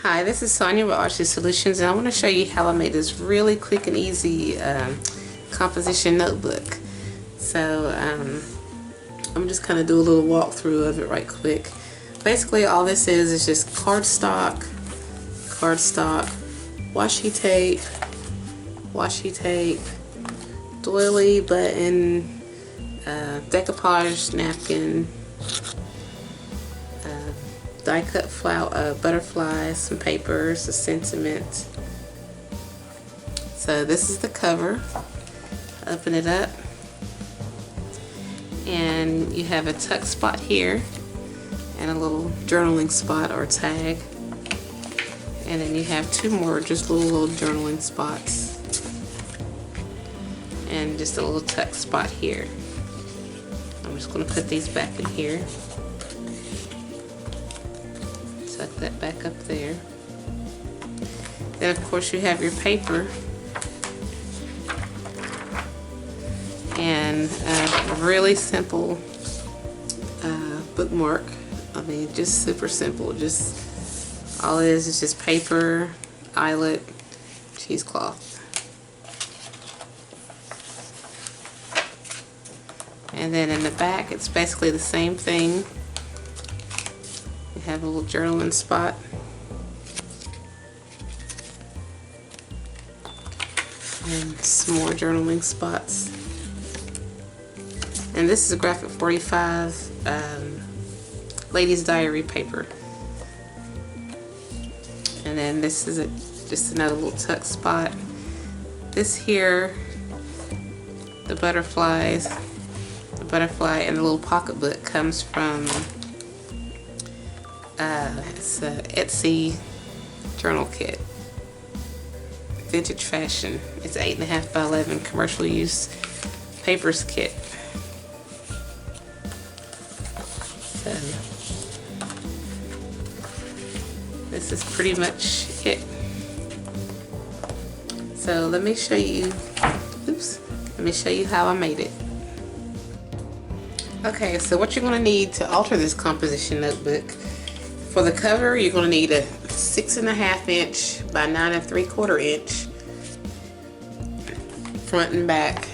Hi, this is Sonia with Archie Solutions, and I want to show you how I made this really quick and easy composition notebook. So I'm just kind of do a little walkthrough of it right quick. Basically, all this is just cardstock, washi tape, doily, button, decoupage napkin, die cut flower, butterflies, some papers, a sentiment. So this is the cover. Open it up, and you have a tuck spot here and a little journaling spot or tag, and then you have two more just little journaling spots and just a little tuck spot here. I'm just going to put these back in here. Tuck that back up there. Then of course you have your paper and a really simple bookmark. I mean, just super simple. Just all it is just paper, eyelet, cheesecloth. And then in the back it's basically the same thing. You have a little journaling spot. And some more journaling spots. And this is a Graphic 45 Ladies Diary paper. And then this is just another little tuck spot. This here, the butterfly and the little pocketbook comes from it's a Etsy journal kit, vintage fashion. It's 8.5 by 11 commercial use papers kit. So this is pretty much it. So let me show you. Let me show you how I made it. Okay, so what you're going to need to alter this composition notebook. For the cover, you're going to need a 6.5 inch by 9 3/4 inch front and back.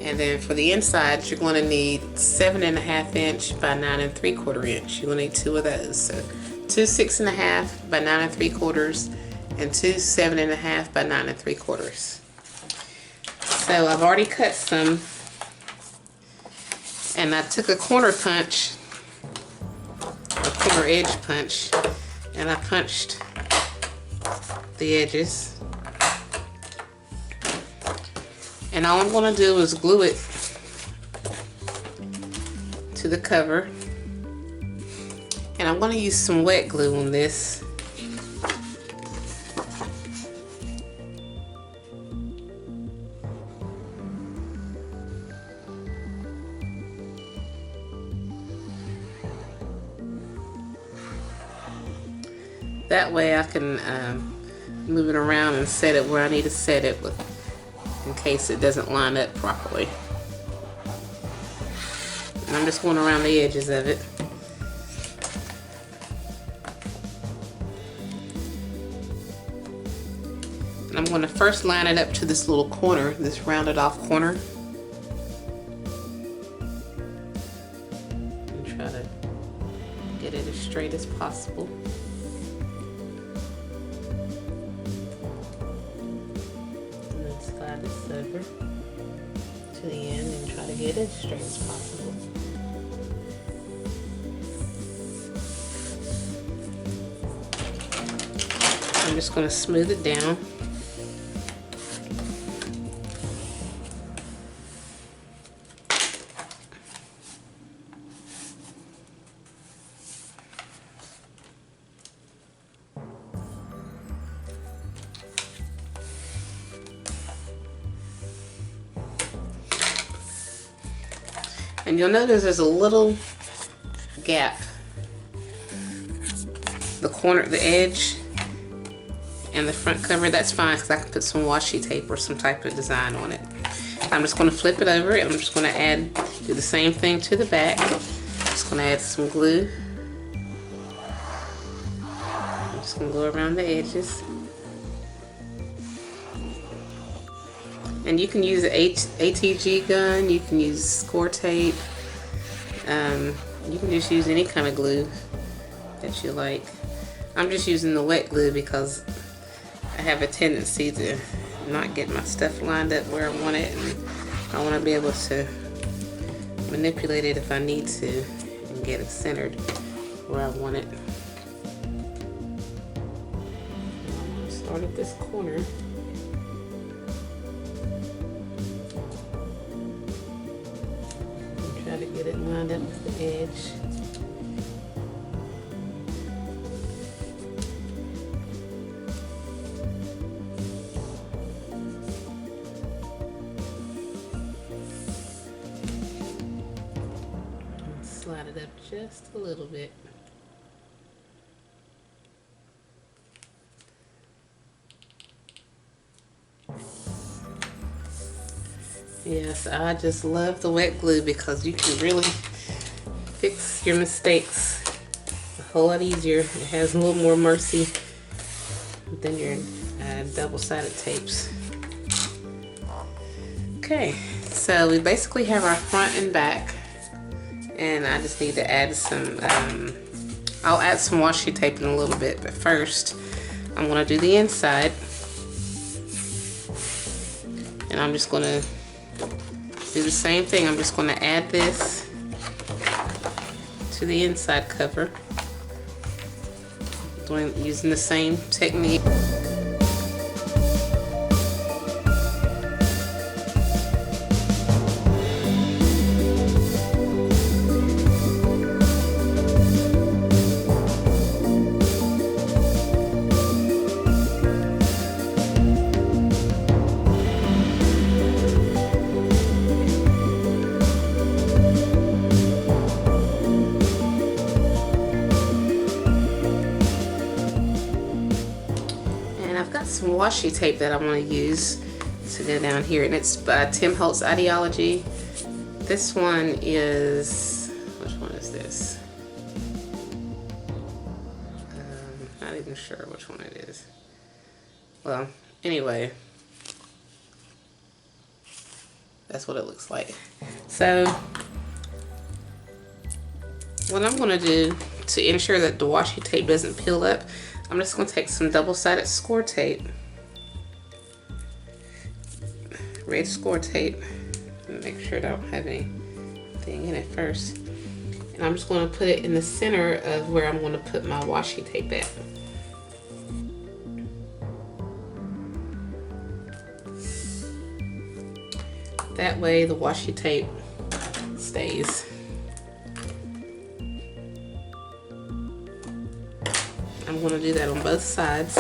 And then for the inside, you're going to need 7.5 inch by 9 3/4 inch. You're going to need two of those. So two 6.5 by 9 3/4 and two 7.5 by 9 3/4. So I've already cut some, and I took a corner punch, a corner edge punch, and I punched the edges. And all I'm going to do is glue it to the cover. And I'm going to use some wet glue on this. That way I can move it around and set it where I need to set it with, in case it doesn't line up properly. And I'm just going around the edges of it. And I'm going to first line it up to this little corner, this rounded off corner. And try to get it as straight as possible. Slide this over to the end and try to get it as straight as possible. I'm just going to smooth it down. And you'll notice there's a little gap. The corner, the edge, and the front cover, that's fine because I can put some washi tape or some type of design on it. I'm just going to flip it over and I'm just going to do the same thing to the back. Just going to add some glue. just gonna go around the edges. And you can use an ATG gun, you can use score tape, you can just use any kind of glue that you like. I'm just using the wet glue because I have a tendency to not get my stuff lined up where I want it, and I want to be able to manipulate it if I need to and get it centered where I want it. Start at this corner. Try to get it lined up with the edge. And slide it up just a little bit. Yes, I just love the wet glue because you can really fix your mistakes a whole lot easier. It has a little more mercy than your double-sided tapes. Okay, so we basically have our front and back, and I just need to add some, I'll add some washi tape in a little bit, but first I'm going to do the inside, and I'm just going to do the same thing. I'm just going to add this to the inside cover, using the same technique. Some washi tape that I want to use to go down here, and it's by Tim Holtz Ideology. This one is, which one is this? Not even sure which one it is. Well, anyway, that's what it looks like. So what I'm going to do to ensure that the washi tape doesn't peel up, I'm just going to take some double-sided score tape, red score tape, and make sure I don't have anything in it first. And I'm just going to put it in the center of where I'm going to put my washi tape at. That way the washi tape stays. I'm going to do that on both sides.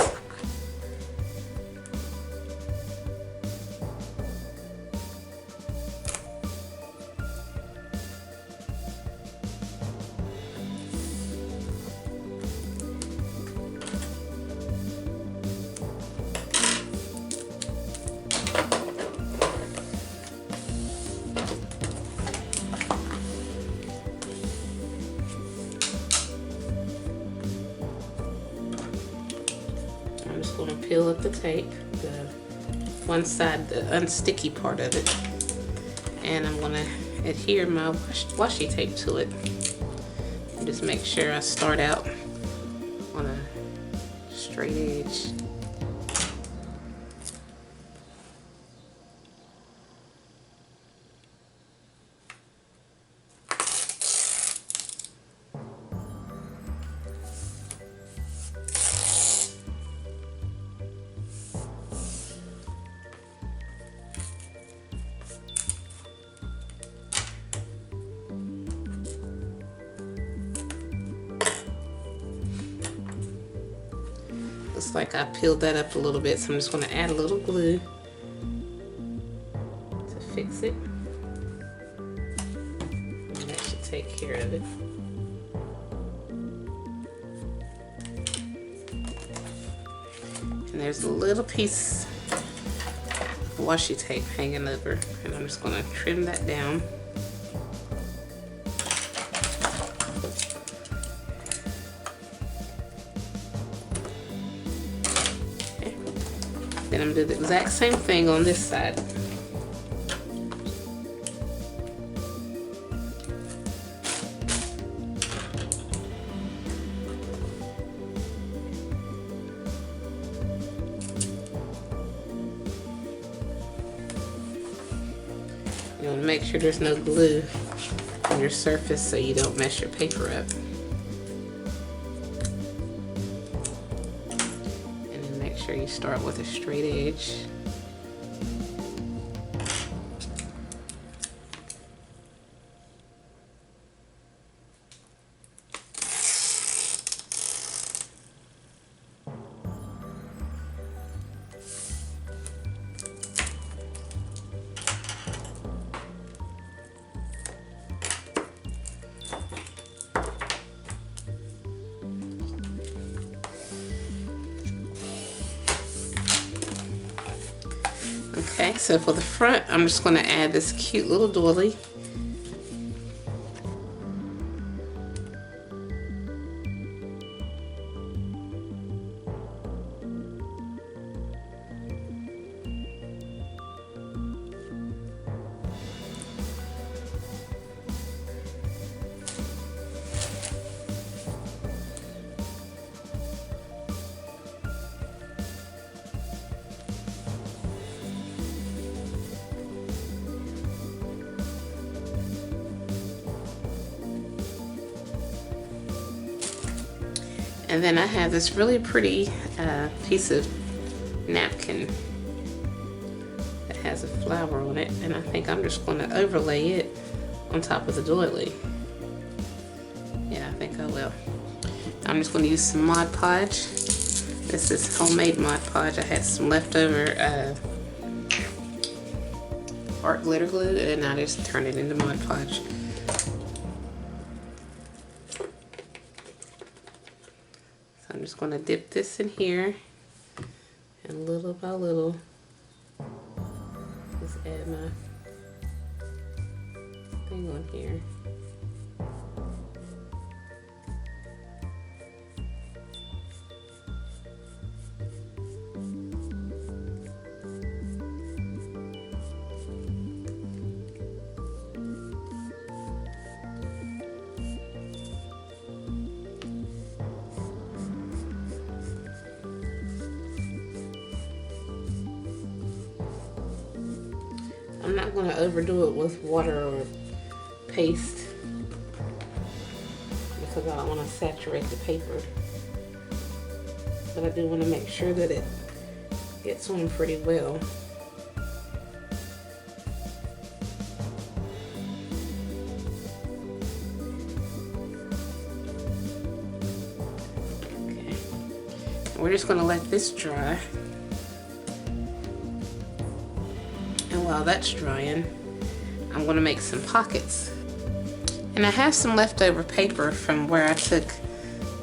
I'm just going to peel up the tape, the one side, the unsticky part of it, and I'm going to adhere my washi tape to it. And just make sure I start out on a straight edge. Looks like I peeled that up a little bit, so I'm just going to add a little glue to fix it. And that should take care of it. And there's a little piece of washi tape hanging over, and I'm just going to trim that down. Then I'm gonna do the exact same thing on this side. You want to make sure there's no glue on your surface so you don't mess your paper up. And then make sure you start with a straight edge. Okay, so for the front, I'm just going to add this cute little doily. And then I have this really pretty piece of napkin that has a flower on it, and I think I'm just going to overlay it on top of the doily. Yeah, I think I will. I'm just going to use some Mod Podge. This is homemade Mod Podge. I had some leftover art glitter glue, and I just turned it into Mod Podge. I'm just going to dip this in here, and little by little just add my thing on here. I'm not going to overdo it with water or paste because I don't want to saturate the paper. But I do want to make sure that it gets on pretty well. Okay. We're just going to let this dry. While that's drying, I'm going to make some pockets. And I have some leftover paper from where I took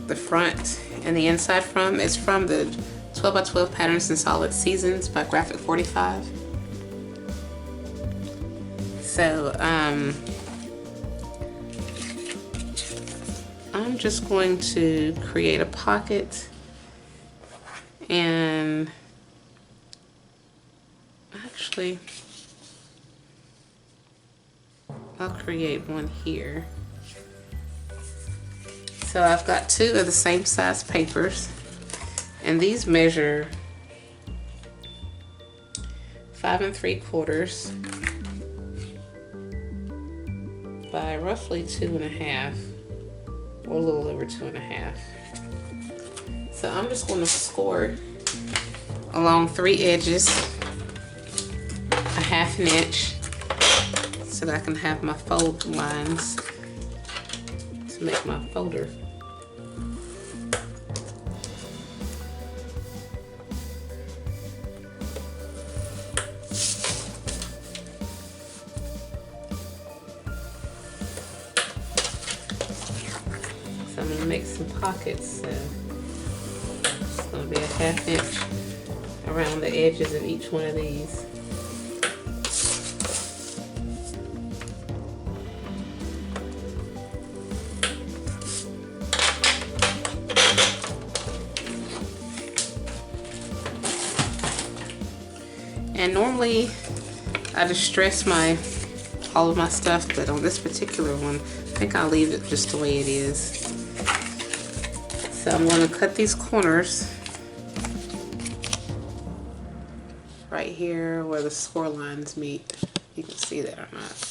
the front and the inside from. It's from the 12 by 12 Patterns and Solid Seasons by Graphic 45. So I'm just going to create a pocket, and actually I'll create one here. So I've got two of the same size papers, and these measure 5 3/4 by roughly 2.5, or a little over 2.5. So I'm just going to score along 3 edges a 1/2 inch so that I can have my fold lines to make my folder. So I'm going to make some pockets. So it's going to be a 1/2 inch around the edges of each one of these. And normally I distress all of my stuff, but on this particular one, I think I'll leave it just the way it is. So I'm going to cut these corners right here where the score lines meet. You can see that or not.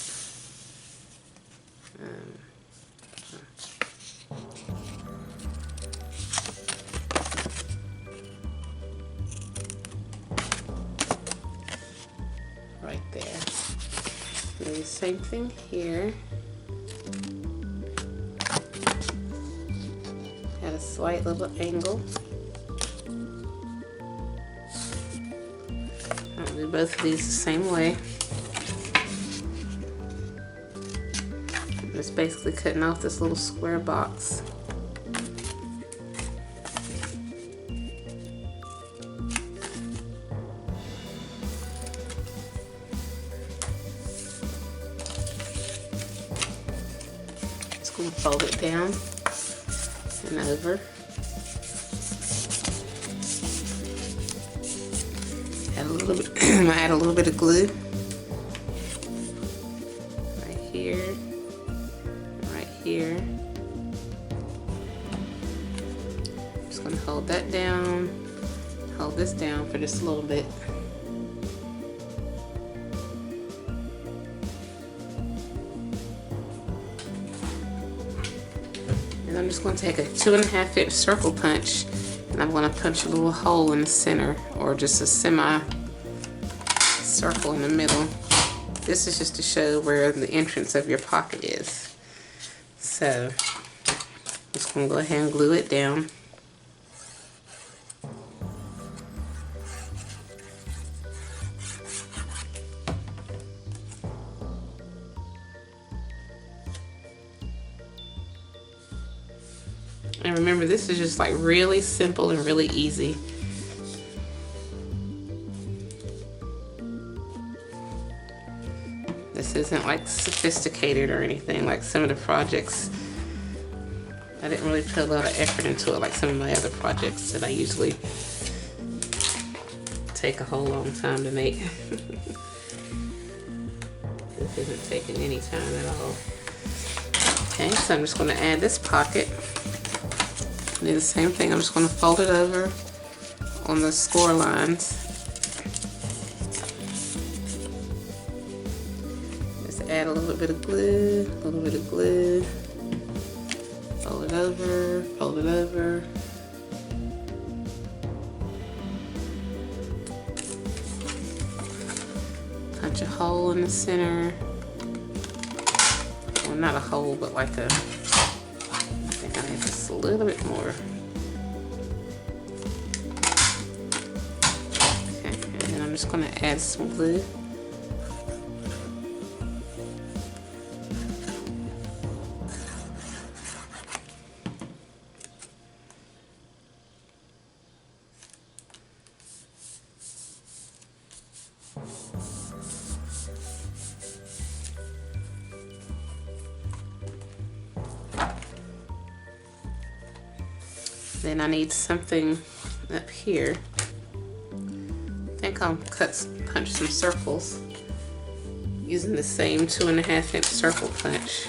Right there. Do the same thing here. At a slight little angle. I'll do both of these the same way. I'm just basically cutting off this little square box. Just going to fold it down and over. Add a little bit. I'm gonna add a little bit of glue right here, right here. Just gonna hold that down. Hold this down for just a little bit. And I'm just going to take a 2.5 inch circle punch, and I'm going to punch a little hole in the center, or just a semi circle in the middle. This is just to show where the entrance of your pocket is. So I'm just going to go ahead and glue it down. And remember, this is just like really simple and really easy. This isn't like sophisticated or anything like some of the projects. I didn't really put a lot of effort into it like some of my other projects that I usually take a whole long time to make. This isn't taking any time at all. Okay, so I'm just going to add this pocket. Do the same thing. I'm just going to fold it over on the score lines. Just add a little bit of glue, a little bit of glue. Fold it over, fold it over. Punch a hole in the center. Well, not a hole, but like a, I think I need just a little bit more. Okay, and then I'm just going to add some glue. Then I need something up here. I think I'll punch some circles using the same 2.5 inch circle punch.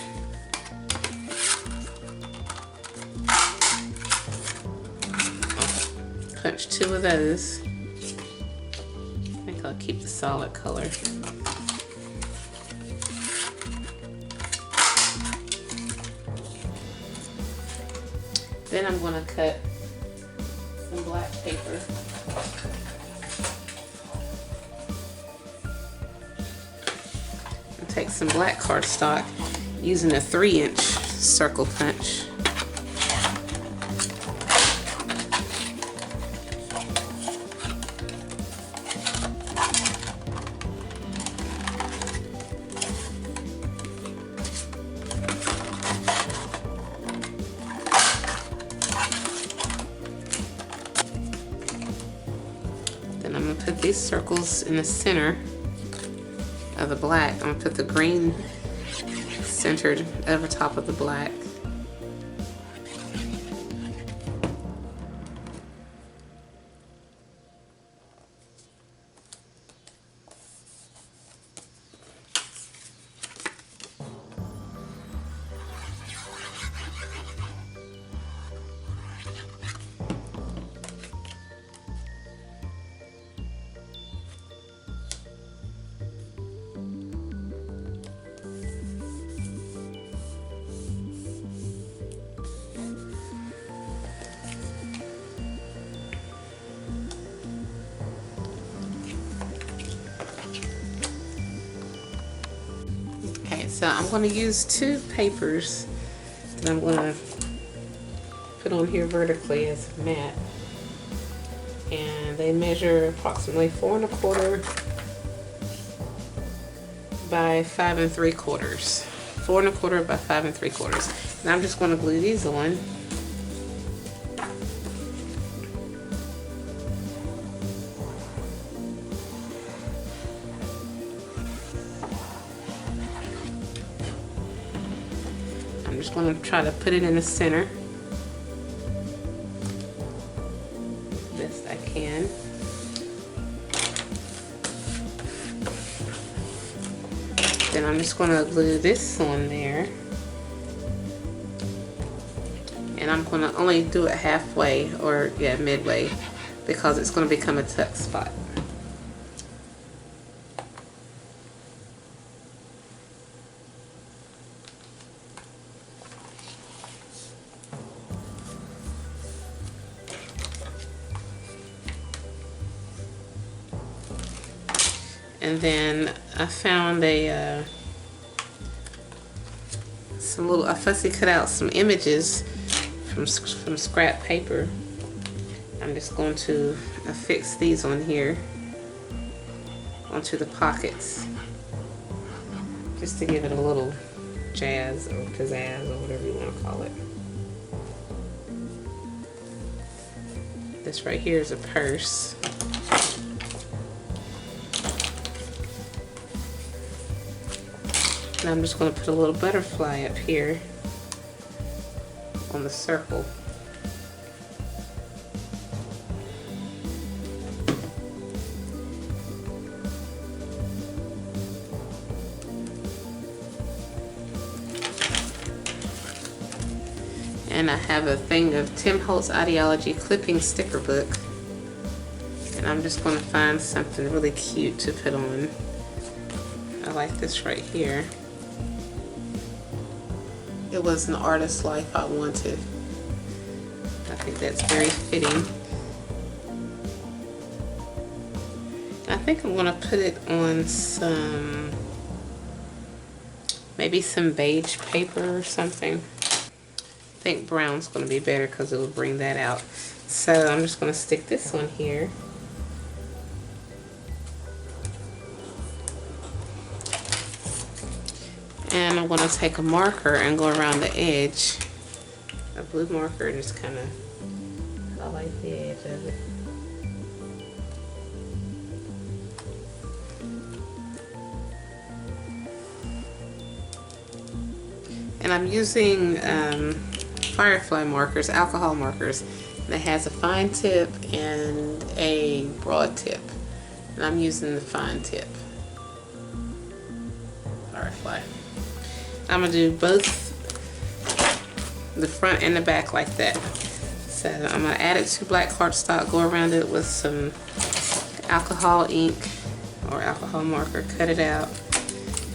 I'll punch 2 of those. I think I'll keep the solid color. Then I'm going to cut some black paper. And take some black cardstock using a 3-inch circle punch. Then I'm going to put these circles in the center of the black. I'm going to put the green centered over top of the black. Alright, so I'm going to use two papers that I'm going to put on here vertically as a mat. And they measure approximately 4 1/4 by 5 3/4. 4 1/4 by 5 3/4. And I'm just going to glue these on. I'm just going to try to put it in the center best I can. Then I'm just going to glue this on there, and I'm going to only do it halfway, or yeah, midway, because it's going to become a tuck spot. And then I found I fussy cut out some images from scrap paper. I'm just going to affix these on here onto the pockets, just to give it a little jazz or pizzazz or whatever you want to call it. This right here is a purse. And I'm just going to put a little butterfly up here on the circle. And I have a thing of Tim Holtz Ideology clipping sticker book. And I'm just going to find something really cute to put on. I like this right here. It was an artist life I wanted. I think that's very fitting. I think I'm going to put it on some, maybe some beige paper or something. I think brown's going to be better because it will bring that out. So I'm just going to stick this on here. And I'm going to take a marker and go around the edge, a blue marker, and just kind of highlight the edge of it. And I'm using Firefly markers, alcohol markers, and it has a fine tip and a broad tip. And I'm using the fine tip Firefly. I'm going to do both the front and the back like that. So I'm going to add it to black cardstock, go around it with some alcohol ink or alcohol marker, cut it out,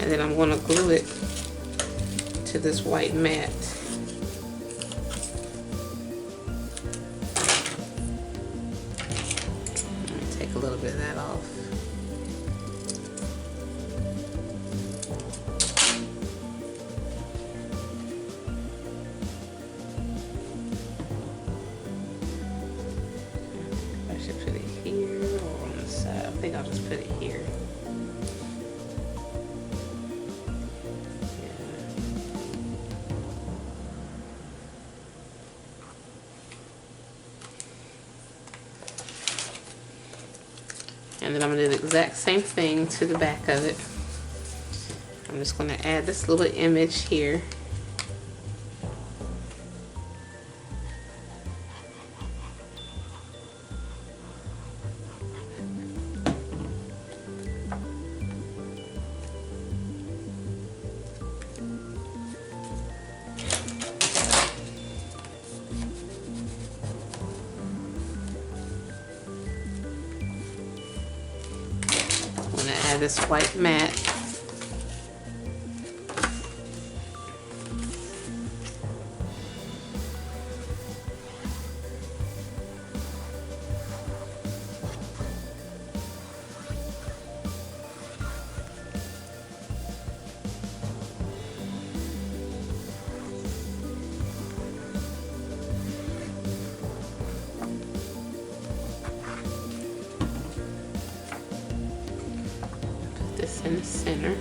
and then I'm going to glue it to this white mat. Take a little bit of that off. I think I'll just put it here. Yeah. And then I'm going to do the exact same thing to the back of it. I'm just going to add this little image here. Add this white mat. this in the center.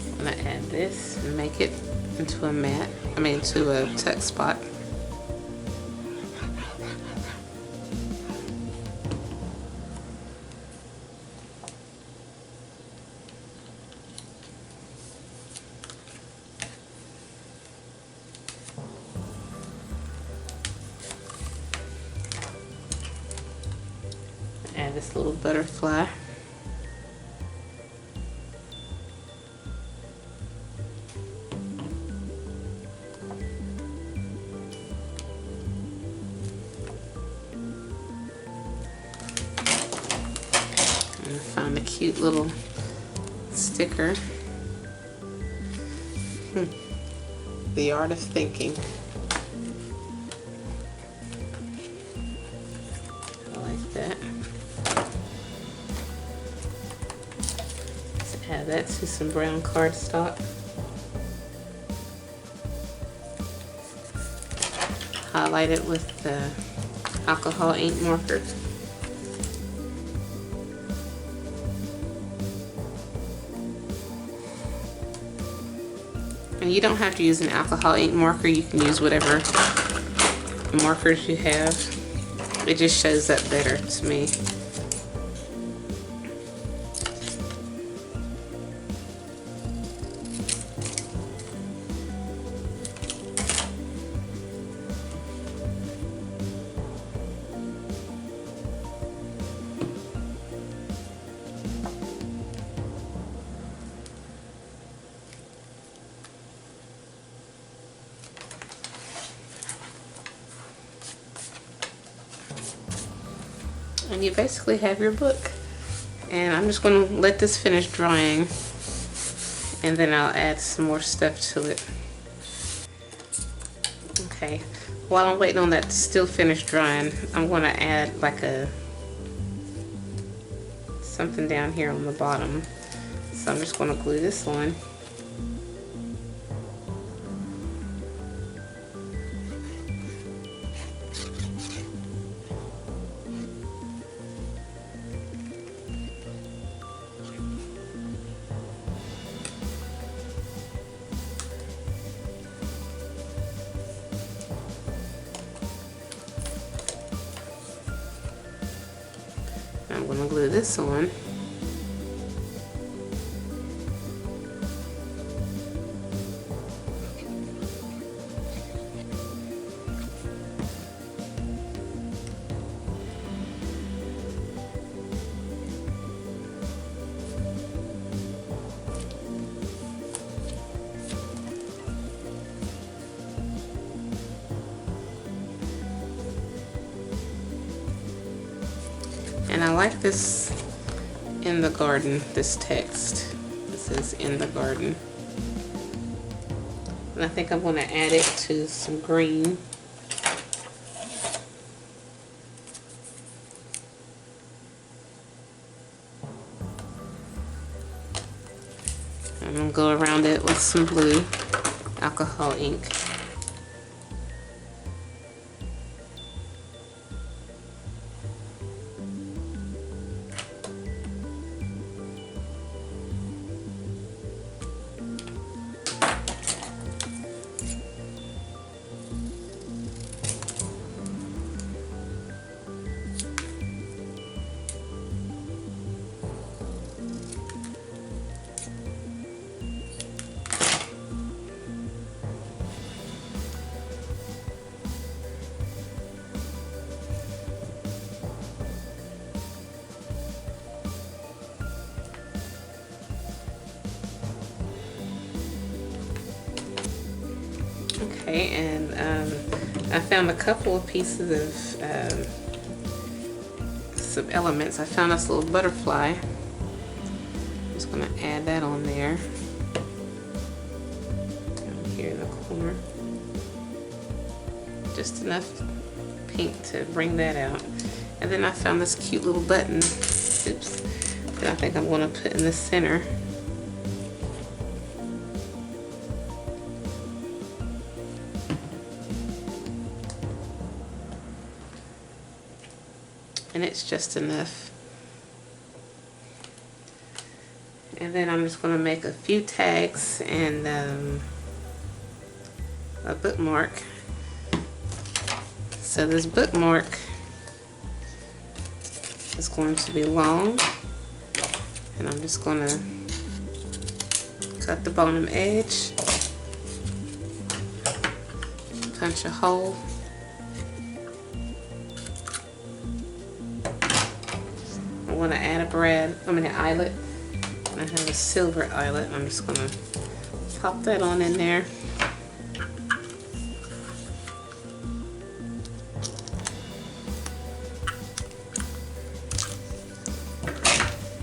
I'm gonna add this and make it into a mat, into a tuck spot. Add this little butterfly. And find a cute little sticker. The art of thinking. I like that. Let's add that to some brown cardstock. Highlight it with the alcohol ink marker. And you don't have to use an alcohol ink marker, you can use whatever markers you have. It just shows up better to me. And you basically have your book. And I'm just going to let this finish drying, and then I'll add some more stuff to it. Okay, while I'm waiting on that to still finish drying, I'm going to add like something down here on the bottom. So I'm just going to glue this on. I'm going to glue this on. And I like this in the garden, this text. This is in the garden. And I think I'm going to add it to some green. I'm going to go around it with some blue alcohol ink. Okay, and I found a couple of pieces of some elements. I found this little butterfly. I'm just going to add that on there. Down here in the corner. Just enough pink to bring that out. And then I found this cute little button. Oops. That I think I'm going to put in the center. and it's just enough. And then I'm just going to make a few tags and a bookmark. So this bookmark is going to be long, and I'm just going to cut the bottom edge, punch a hole, I want to add an eyelet. I have a silver eyelet. I'm just going to pop that on in there.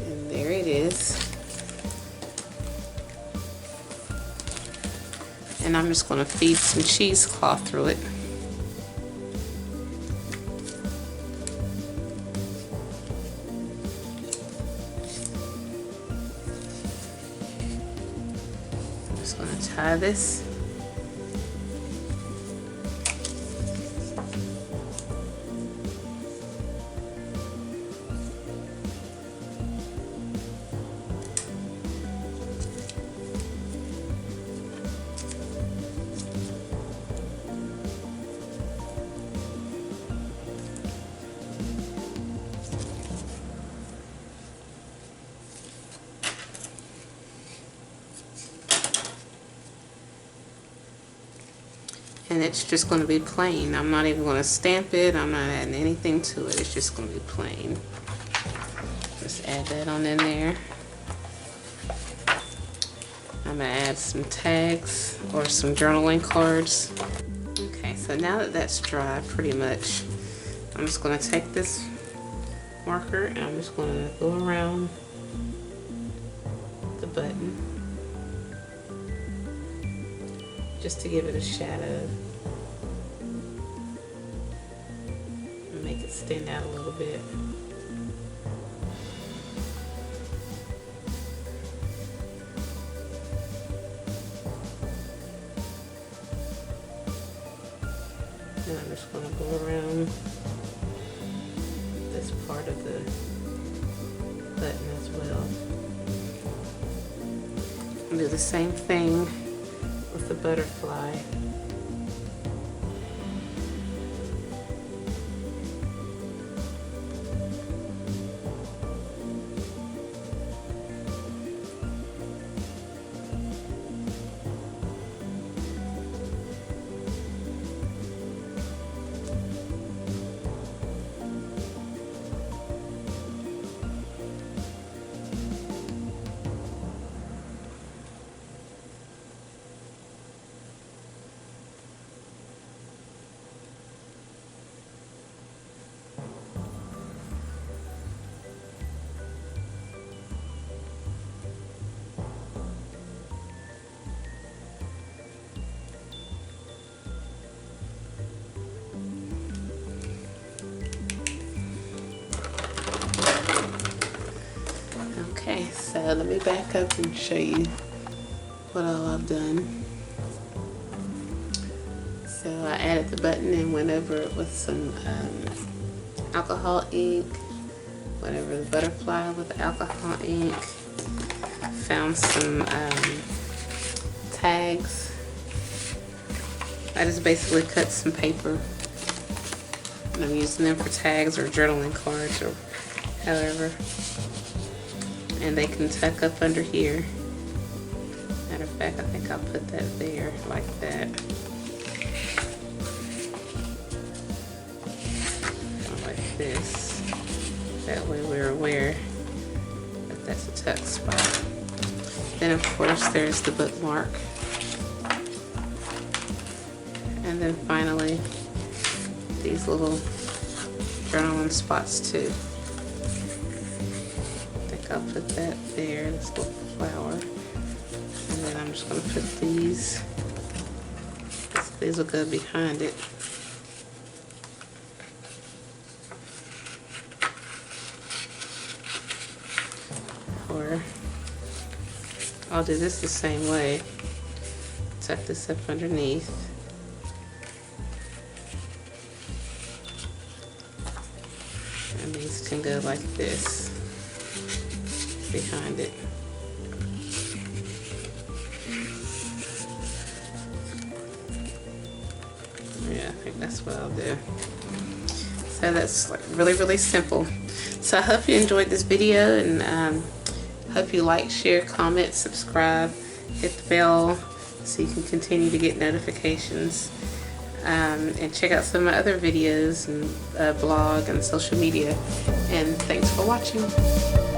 And there it is. And I'm just going to feed some cheesecloth through it. I'm just going to tie this. And it's just going to be plain. I'm not even going to stamp it. I'm not adding anything to it. It's just going to be plain. Just add that on in there. I'm going to add some tags or some journaling cards. Okay, so now that that's dry pretty much, I'm just going to take this marker and I'm just going to go around the button just to give it a shadow and make it stand out a little bit. And I'm just going to go around this part of the button as well. And do the same thing with the butterfly. Okay, so let me back up and show you what all I've done. So I added the button and went over it with some alcohol ink, went over the butterfly with alcohol ink, found some tags. I just basically cut some paper and I'm using them for tags or journaling cards or however. And they can tuck up under here. Matter of fact, I think I'll put that there like that. Like this. That way we're aware that that's a tuck spot. Then of course there's the bookmark. And then finally these little journaling spots too. I'll put that there, this little flower, and then I'm just going to put these will go behind it. Or I'll do this the same way, tuck this up underneath. And these can go like this behind it. Yeah, I think that's what I'll do. So that's like really simple. So I hope you enjoyed this video, and hope you like, share, comment, subscribe, hit the bell so you can continue to get notifications, and check out some of my other videos and blog and social media. And thanks for watching.